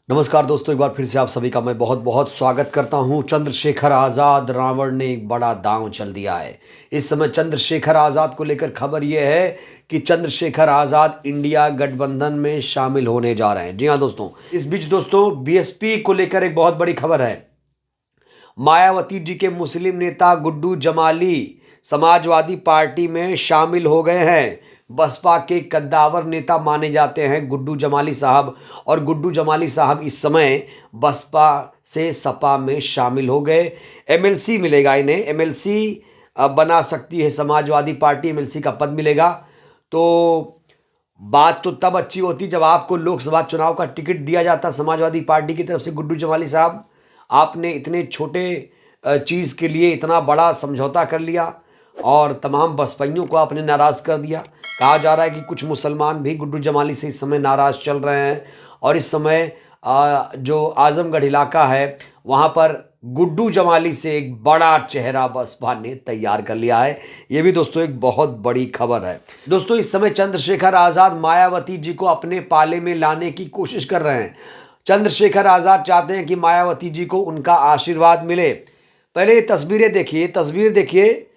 नमस्कार दोस्तों, एक बार फिर से आप सभी का मैं बहुत बहुत स्वागत करता हूं। चंद्रशेखर आज़ाद, रावण ने एक बड़ा दांव चल दिया है। इस समय चंद्रशेखर आज़ाद को लेकर खबर यह है कि चंद्रशेखर आज़ाद इंडिया गठबंधन में शामिल होने जा रहे हैं। जी हां दोस्तों, इस बीच दोस्तों बीएसपी को लेकर एक बहुत बड़ी खबर है। मायावती जी के मुस्लिम नेता गुड्डू जमाली समाजवादी पार्टी में शामिल हो गए हैं। बसपा के कद्दावर नेता माने जाते हैं गुड्डू जमाली साहब, और गुड्डू जमाली साहब इस समय बसपा से सपा में शामिल हो गए। एमएलसी मिलेगा इन्हें, एमएलसी बना सकती है समाजवादी पार्टी, एमएलसी का पद मिलेगा। तो बात तो तब अच्छी होती जब आपको लोकसभा चुनाव का टिकट दिया जाता समाजवादी पार्टी की तरफ से। गुड्डू जमाली साहब, आपने इतने छोटे चीज़ के लिए इतना बड़ा समझौता कर लिया और तमाम बसपाइयों को आपने नाराज़ कर दिया। कहा जा रहा है कि कुछ मुसलमान भी गुड्डू जमाली से इस समय नाराज़ चल रहे हैं, और इस समय जो आजमगढ़ इलाका है वहाँ पर गुड्डू जमाली से एक बड़ा चेहरा बसपा ने तैयार कर लिया है। ये भी दोस्तों एक बहुत बड़ी खबर है। दोस्तों, इस समय चंद्रशेखर आज़ाद मायावती जी को अपने पाले में लाने की कोशिश कर रहे हैं। चंद्रशेखर आज़ाद चाहते हैं कि मायावती जी को उनका आशीर्वाद मिले। पहले ये तस्वीरें देखिए, तस्वीर देखिए।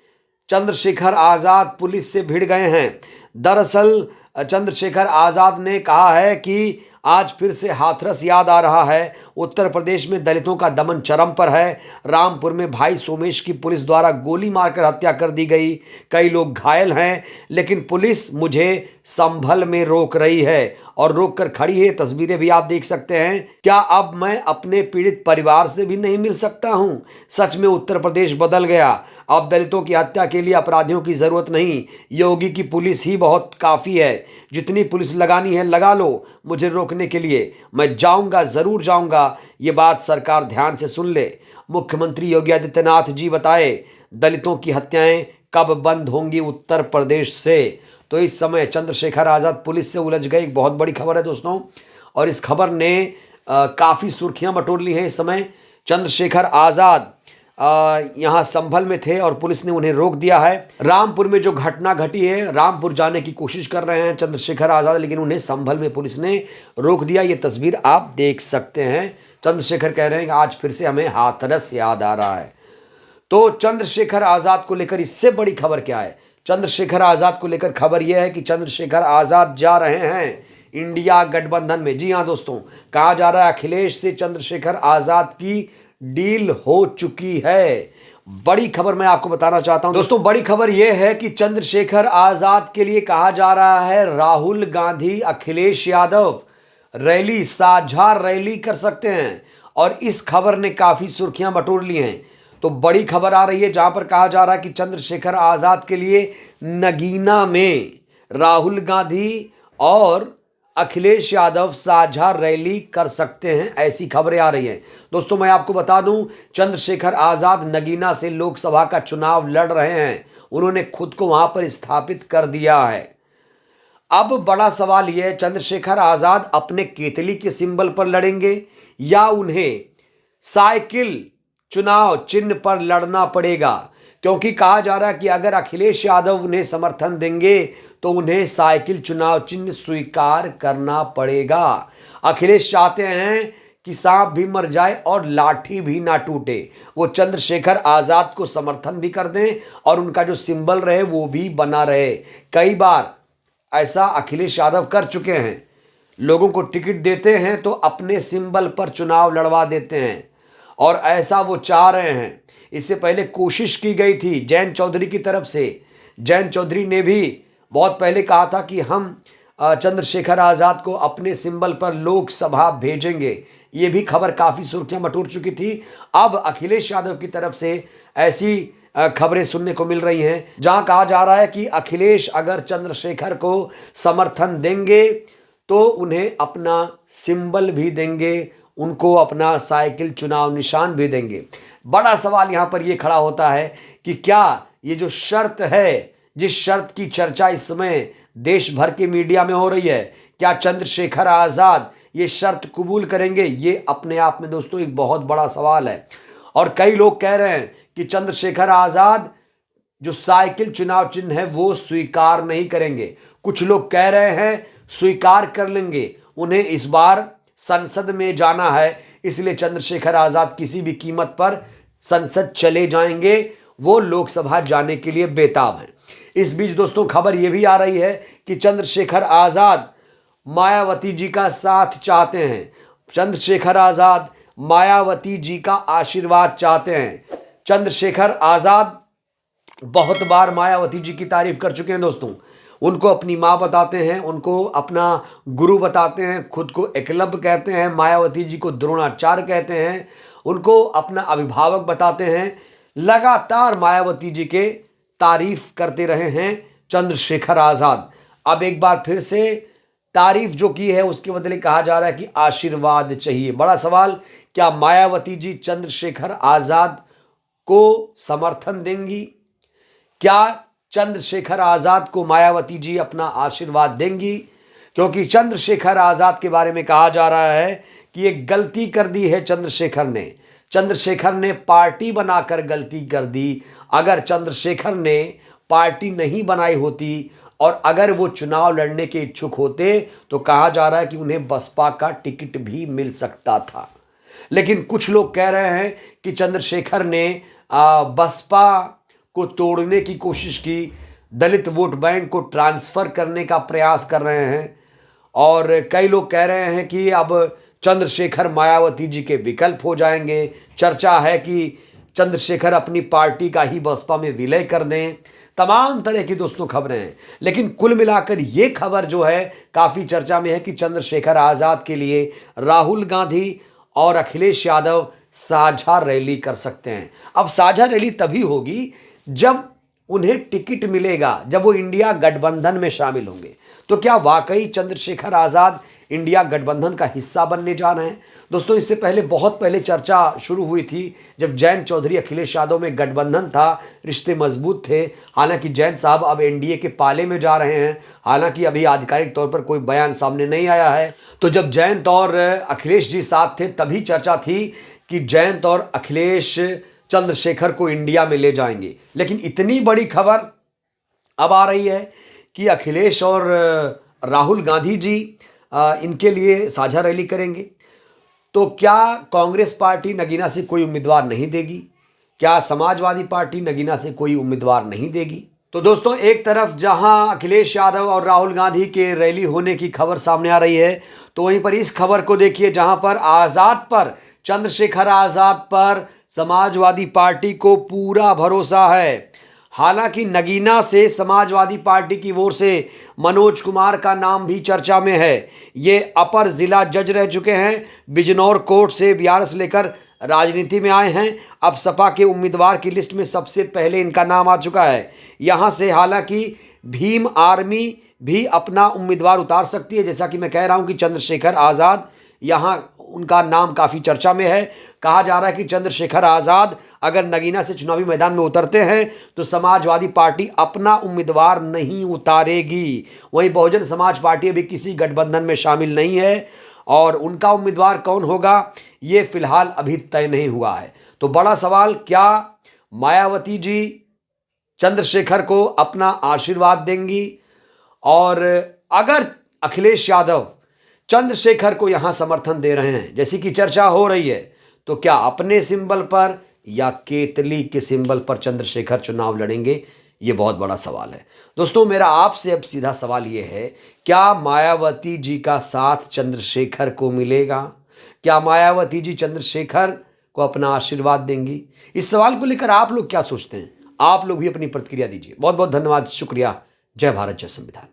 चंद्रशेखर आज़ाद पुलिस से भिड़ गए हैं। दरअसल चंद्रशेखर आज़ाद ने कहा है कि आज फिर से हाथरस याद आ रहा है। उत्तर प्रदेश में दलितों का दमन चरम पर है। रामपुर में भाई सोमेश की पुलिस द्वारा गोली मारकर हत्या कर दी गई। कई लोग घायल हैं, लेकिन पुलिस मुझे संभल में रोक रही है और रोक कर खड़ी है। तस्वीरें भी आप देख सकते हैं। क्या अब मैं अपने पीड़ित परिवार से भी नहीं मिल सकता हूं? सच में उत्तर प्रदेश बदल गया। अब दलितों की हत्या के लिए अपराधियों की जरूरत नहीं, योगी की पुलिस ही बहुत काफ़ी है। जितनी पुलिस लगानी है लगा लो, मुझे रोकने के लिए मैं जाऊंगा, जरूर जाऊंगा। ये बात सरकार ध्यान से सुन ले। मुख्यमंत्री योगी आदित्यनाथ जी बताए, दलितों की हत्याएं कब बंद होंगी उत्तर प्रदेश से। तो इस समय चंद्रशेखर आज़ाद पुलिस से उलझ गए, एक बहुत बड़ी खबर है दोस्तों, और इस खबर ने काफ़ी सुर्खियां बटोर ली हैं। इस समय चंद्रशेखर आज़ाद यहाँ संभल में थे और पुलिस ने उन्हें रोक दिया है। रामपुर में जो घटना घटी है, रामपुर जाने की कोशिश कर रहे हैं चंद्रशेखर आज़ाद, लेकिन उन्हें संभल में पुलिस ने रोक दिया। ये तस्वीर आप देख सकते हैं। चंद्रशेखर कह रहे हैं कि आज फिर से हमें हाथरस याद आ रहा है। तो चंद्रशेखर आज़ाद को लेकर इससे बड़ी खबर क्या है? चंद्रशेखर आज़ाद को लेकर खबर यह है कि चंद्रशेखर आज़ाद जा रहे हैं इंडिया गठबंधन में। जी हाँ दोस्तों, कहा जा रहा है अखिलेश से चंद्रशेखर आज़ाद की डील हो चुकी है। बड़ी खबर मैं आपको बताना चाहता हूं दोस्तों। बड़ी खबर यह है कि चंद्रशेखर आज़ाद के लिए कहा जा रहा है राहुल गांधी, अखिलेश यादव रैली, साझा रैली कर सकते हैं, और इस खबर ने काफ़ी सुर्खियां बटोर ली हैं। तो बड़ी खबर आ रही है जहां पर कहा जा रहा है कि चंद्रशेखर आज़ाद के लिए नगीना में राहुल गांधी और अखिलेश यादव साझा रैली कर सकते हैं, ऐसी खबरें आ रही हैं। दोस्तों, मैं आपको बता दूं, चंद्रशेखर आज़ाद नगीना से लोकसभा का चुनाव लड़ रहे हैं। उन्होंने खुद को वहां पर स्थापित कर दिया है। अब बड़ा सवाल यह है, चंद्रशेखर आज़ाद अपने केतली के सिंबल पर लड़ेंगे या उन्हें साइकिल चुनाव चिन्ह पर लड़ना पड़ेगा? क्योंकि कहा जा रहा है कि अगर अखिलेश यादव उन्हें समर्थन देंगे तो उन्हें साइकिल चुनाव चिन्ह स्वीकार करना पड़ेगा। अखिलेश चाहते हैं कि सांप भी मर जाए और लाठी भी ना टूटे। वो चंद्रशेखर आज़ाद को समर्थन भी कर दें और उनका जो सिंबल रहे वो भी बना रहे। कई बार ऐसा अखिलेश यादव कर चुके हैं। लोगों को टिकट देते हैं तो अपने सिंबल पर चुनाव लड़वा देते हैं, और ऐसा वो चाह रहे हैं। इससे पहले कोशिश की गई थी जैन चौधरी की तरफ से। जैन चौधरी ने भी बहुत पहले कहा था कि हम चंद्रशेखर आज़ाद को अपने सिंबल पर लोकसभा भेजेंगे। ये भी खबर काफ़ी सुर्खियां बटोर चुकी थी। अब अखिलेश यादव की तरफ से ऐसी खबरें सुनने को मिल रही हैं जहां कहा जा रहा है कि अखिलेश अगर चंद्रशेखर को समर्थन देंगे तो उन्हें अपना सिंबल भी देंगे, उनको अपना साइकिल चुनाव निशान भी देंगे। बड़ा सवाल यहां पर यह खड़ा होता है कि क्या ये जो शर्त है, जिस शर्त की चर्चा इस समय देश भर के मीडिया में हो रही है, क्या चंद्रशेखर आज़ाद ये शर्त कबूल करेंगे? ये अपने आप में दोस्तों एक बहुत बड़ा सवाल है। और कई लोग कह रहे हैं कि चंद्रशेखर आज़ाद जो साइकिल चुनाव चिन्ह है वो स्वीकार नहीं करेंगे। कुछ लोग कह रहे हैं स्वीकार कर लेंगे, उन्हें इस बार संसद में जाना है, इसलिए चंद्रशेखर आजाद किसी भी कीमत पर संसद चले जाएंगे। वो लोकसभा जाने के लिए बेताब हैं। इस बीच दोस्तों खबर यह भी आ रही है कि चंद्रशेखर आजाद मायावती जी का साथ चाहते हैं। चंद्रशेखर आजाद मायावती जी का आशीर्वाद चाहते हैं। चंद्रशेखर आजाद बहुत बार मायावती जी की तारीफ कर चुके हैं दोस्तों। उनको अपनी माँ बताते हैं, उनको अपना गुरु बताते हैं, खुद को एकलव्य कहते हैं, मायावती जी को द्रोणाचार्य कहते हैं, उनको अपना अभिभावक बताते हैं। लगातार मायावती जी के तारीफ करते रहे हैं चंद्रशेखर आजाद। अब एक बार फिर से तारीफ जो की है उसके बदले कहा जा रहा है कि आशीर्वाद चाहिए। बड़ा सवाल, क्या मायावती जी चंद्रशेखर आजाद को समर्थन देंगी? क्या चंद्रशेखर आजाद को मायावती जी अपना आशीर्वाद देंगी? क्योंकि चंद्रशेखर आजाद के बारे में कहा जा रहा है कि एक गलती कर दी है चंद्रशेखर ने पार्टी बनाकर गलती कर दी। अगर चंद्रशेखर ने पार्टी नहीं बनाई होती और अगर वो चुनाव लड़ने के इच्छुक होते तो कहा जा रहा है कि उन्हें बसपा का टिकट भी मिल सकता था। लेकिन कुछ लोग कह रहे हैं कि चंद्रशेखर ने बसपा को तोड़ने की कोशिश की, दलित वोट बैंक को ट्रांसफर करने का प्रयास कर रहे हैं। और कई लोग कह रहे हैं कि अब चंद्रशेखर मायावती जी के विकल्प हो जाएंगे। चर्चा है कि चंद्रशेखर अपनी पार्टी का ही बसपा में विलय कर दें। तमाम तरह की दोस्तों खबरें हैं, लेकिन कुल मिलाकर ये खबर जो है काफ़ी चर्चा में है कि चंद्रशेखर आज़ाद के लिए राहुल गांधी और अखिलेश यादव साझा रैली कर सकते हैं। अब साझा रैली तभी होगी जब उन्हें टिकट मिलेगा, जब वो इंडिया गठबंधन में शामिल होंगे। तो क्या वाकई चंद्रशेखर आज़ाद इंडिया गठबंधन का हिस्सा बनने जा रहे हैं? दोस्तों इससे पहले बहुत पहले चर्चा शुरू हुई थी जब जयंत चौधरी अखिलेश यादव में गठबंधन था, रिश्ते मजबूत थे। हालांकि जयंत साहब अब एनडीए के पाले में जा रहे हैं। हालांकि अभी आधिकारिक तौर पर कोई बयान सामने नहीं आया है। तो जब जयंत और अखिलेश जी साथ थे तभी चर्चा थी कि जयंत और अखिलेश चंद्रशेखर को इंडिया में ले जाएंगे। लेकिन इतनी बड़ी खबर अब आ रही है कि अखिलेश और राहुल गांधी जी इनके लिए साझा रैली करेंगे। तो क्या कांग्रेस पार्टी नगीना से कोई उम्मीदवार नहीं देगी? क्या समाजवादी पार्टी नगीना से कोई उम्मीदवार नहीं देगी? तो दोस्तों एक तरफ जहां अखिलेश यादव और राहुल गांधी के रैली होने की खबर सामने आ रही है, तो वहीं पर इस खबर को देखिए जहां पर आज़ाद पर, चंद्रशेखर आज़ाद पर समाजवादी पार्टी को पूरा भरोसा है। हालांकि नगीना से समाजवादी पार्टी की ओर से मनोज कुमार का नाम भी चर्चा में है। ये अपर जिला जज रह चुके हैं, बिजनौर कोर्ट से बीआरएस लेकर राजनीति में आए हैं। अब सपा के उम्मीदवार की लिस्ट में सबसे पहले इनका नाम आ चुका है। यहाँ से हालांकि भीम आर्मी भी अपना उम्मीदवार उतार सकती है। जैसा कि मैं कह रहा हूँ कि चंद्रशेखर आज़ाद, यहाँ उनका नाम काफ़ी चर्चा में है। कहा जा रहा है कि चंद्रशेखर आज़ाद अगर नगीना से चुनावी मैदान में उतरते हैं तो समाजवादी पार्टी अपना उम्मीदवार नहीं उतारेगी। वहीं बहुजन समाज पार्टी अभी किसी गठबंधन में शामिल नहीं है और उनका उम्मीदवार कौन होगा ये फिलहाल अभी तय नहीं हुआ है। तो बड़ा सवाल, क्या मायावती जी चंद्रशेखर को अपना आशीर्वाद देंगी? और अगर अखिलेश यादव चंद्रशेखर को यहां समर्थन दे रहे हैं जैसी कि चर्चा हो रही है, तो क्या अपने सिंबल पर या केतली के सिंबल पर चंद्रशेखर चुनाव लड़ेंगे? ये बहुत बड़ा सवाल है। दोस्तों मेरा आपसे अब सीधा सवाल ये है, क्या मायावती जी का साथ चंद्रशेखर को मिलेगा? क्या मायावती जी चंद्रशेखर को अपना आशीर्वाद देंगी? इस सवाल को लेकर आप लोग क्या सोचते हैं? आप लोग भी अपनी प्रतिक्रिया दीजिए। बहुत बहुत धन्यवाद, शुक्रिया। जय भारत, जय संविधान।